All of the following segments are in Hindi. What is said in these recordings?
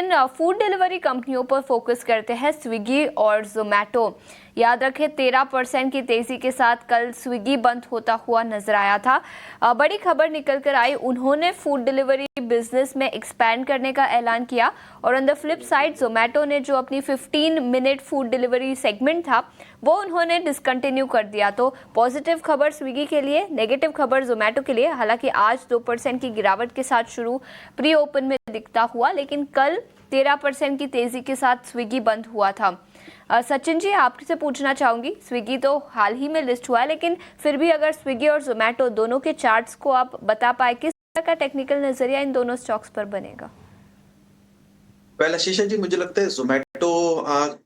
लेकिन फूड डिलीवरी कंपनियों पर फोकस करते हैं स्विगी और जोमेटो। याद रखें 13% की तेजी के साथ कल स्विगी बंद होता हुआ नजर आया था। बड़ी खबर निकल कर आई, उन्होंने फूड डिलीवरी बिजनेस में एक्सपैंड करने का ऐलान किया और on the flip side Zomato ने जो अपनी 15 मिनट फूड डिलीवरी सेगमेंट था वो उन्होंने डिसकंटिन्यू कर दिया। तो पॉजिटिव खबर स्विगी के लिए, नेगेटिव खबर जोमेटो के लिए। हालांकि आज 2% की गिरावट के साथ शुरू प्री ओपन में दिखता हुआ, लेकिन कल 13% की तेजी के साथ स्विगी बंद हुआ था। सचिन जी, आपसे पूछना चाहूंगी, स्विगी तो हाल ही में लिस्ट हुआ है, लेकिन फिर भी अगर स्विगी और जोमेटो दोनों के चार्ट्स को आप बता पाए, किस तरह का टेक्निकल नजरिया इन दोनों स्टॉक्स पर बनेगा? वेल आशीषा जी, मुझे लगता है जोमेटो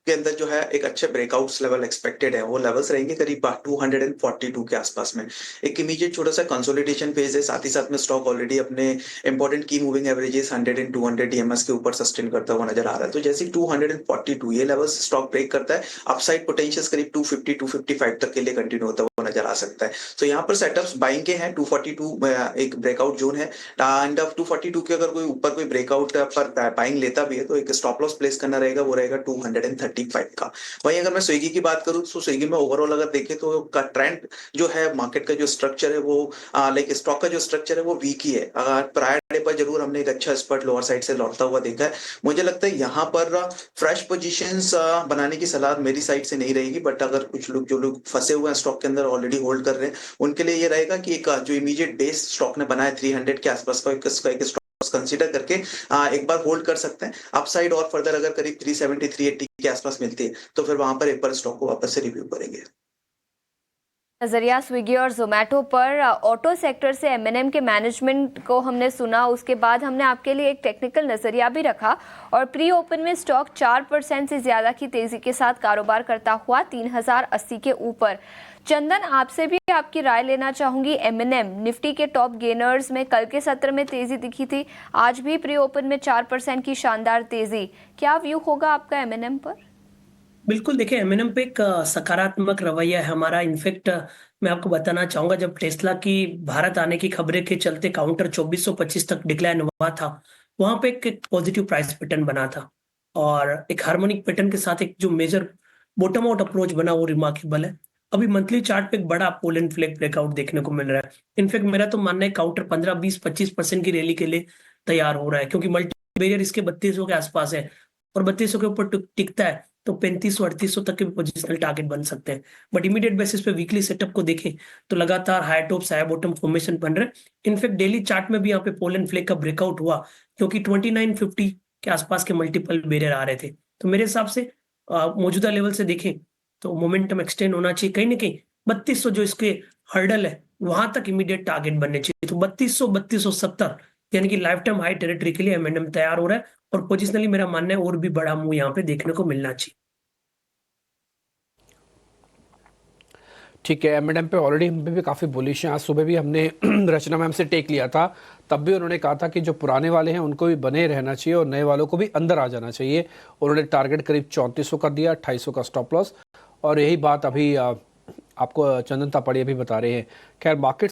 के अंदर जो है एक अच्छे ब्रेकआउट्स लेवल एक्सपेक्टेड है। वो लेवल्स रहेंगे करीब 242 के आसपास में। एक इमीडिएट छोटा सा कंसोलिडेशन फेज है, साथ ही साथ में स्टॉक ऑलरेडी अपने इंपॉर्टेंट की मूविंग एवरेजेस 100 एंड 200 डीएमएस के ऊपर सस्टेन करता हुआ नजर आ रहा है। तो जैसे 242 ये लेवल्स स्टॉक ब्रेक करता है, अपसाइड पोटेंशियल करीब 250 255 तक के लिए कंटिन्यू होता हुआ नजर आ सकता है। तो यहाँ पर सेटअप्स बाइंग के हैं। 242 एक ब्रेकआउट जोन है एंड ऑफ 242 के अगर कोई ऊपर कोई ब्रेकआउट पर बाइंग लेता भी है तो एक स्टॉप लॉस प्लेस करना रहेगा, वो रहेगा 235 का। वहीं अगर मैं स्विगी की बात करूं तो स्विगी में ओवरऑल अगर देखें तो का ट्रेंड जो है, मार्केट का जो स्ट्रक्चर है वो लाइक स्टॉक का जो स्ट्रक्चर है वो वीक ही है। प्रायर डे पर जरूर हमने एक अच्छा स्पर्ट लोअर साइड से लौटता हुआ देखा है। मुझे लगता है यहाँ पर फ्रेश पोजीशंस बनाने की सलाह मेरी साइड से नहीं रहेगी, बट अगर कुछ लोग जो लोग फंसे हुए हैं स्टॉक के अंदर ऑलरेडी होल्ड कर रहे हैं, उनके लिए ये रहेगा कि एक जो इमीडिएट बेस स्टॉक ने बनाया 300 के आसपास का एक कंसीडर करके एक बार होल्ड कर सकते हैं। अपसाइड और फर्दर अगर करीब 370 380 के आसपास मिलती है तो फिर वहां पर एक बार स्टॉक को वापस से रिव्यू करेंगे। नजरिया स्विगी और जोमेटो पर। ऑटो सेक्टर से एमएनएम के मैनेजमेंट को हमने सुना, उसके बाद हमने आपके लिए एक टेक्निकल नजरिया भी रखा और प्री ओपन में स्टॉक 4% से ज्यादा की तेजी के साथ कारोबार करता हुआ 3080 के ऊपर। चंदन, आपसे भी आपकी राय लेना चाहूंगी। एमएनएम निफ्टी के टॉप गेनर्स में कल के सत्र में तेजी दिखी थी, आज भी प्री ओपन में 4% की शानदार तेजी। क्या व्यू होगा आपका एमएनएम पर? बिल्कुल, देखिए एमएनएम पे एक सकारात्मक रवैया है हमारा। इनफैक्ट मैं आपको बताना चाहूंगा, जब टेस्ला की भारत आने की खबरें के चलते काउंटर 2425 तक डिक्लाइन हुआ था, वहां पे एक पॉजिटिव प्राइस पैटर्न बना था और एक हार्मोनिक पैटर्न के साथ एक जो मेजर बॉटम आउट अप्रोच बना वो रिमार्केबल है। अभी मंथली चार्ट पे एक बड़ा पोल एंड फ्लैग ब्रेकआउट देखने को मिल रहा है। इनफैक्ट मेरा तो मानना है काउंटर 15 20 25% की रैली के लिए तैयार हो रहा है, क्योंकि मल्टी बैरियर इसके 3200 के आसपास है और 3200 के ऊपर टिकता है तो 3500 3800 तक के भी पोजिशनल टारगेट बन सकते हैं। बट इमीडिएट बेसिस पे वीकली सेटअप को देखें तो लगातार high tops high bottom formation बन रहे हैं। इनफैक्ट डेली चार्ट में भी यहाँ पे पोल एंड फ्लैग का ब्रेकआउट हुआ, क्योंकि 2950 के आसपास के मल्टीपल बैरियर आ रहे थे। तो मेरे हिसाब से मौजूदा लेवल से देखें तो मोमेंटम एक्सटेंड होना चाहिए। कहीं ना कहीं 3200 जो इसके हर्डल है वहां तक इमीडिएट टारगेट बनने चाहिए। तो 3200 3270 यानी कि लाइफ टाइम हाई टेरिटरी के लिए एमएनएम तैयार हो रहा है और पोजिशनली मेरा मानना है और भी बड़ा मूव यहाँ पे देखने को मिलना चाहिए। ठीक है, एमएनएम पे ऑलरेडी हम भी काफ़ी बुलिश हैं। आज सुबह भी हमने रचना मैम से टेक लिया था, तब भी उन्होंने कहा था कि जो पुराने वाले हैं उनको भी बने रहना चाहिए और नए वालों को भी अंदर आ जाना चाहिए। उन्होंने टारगेट करीब 3400 का दिया, 2800 का स्टॉप लॉस, और यही बात अभी आपको चंदन तापड़िया भी बता रहे हैं। खैर, मार्केट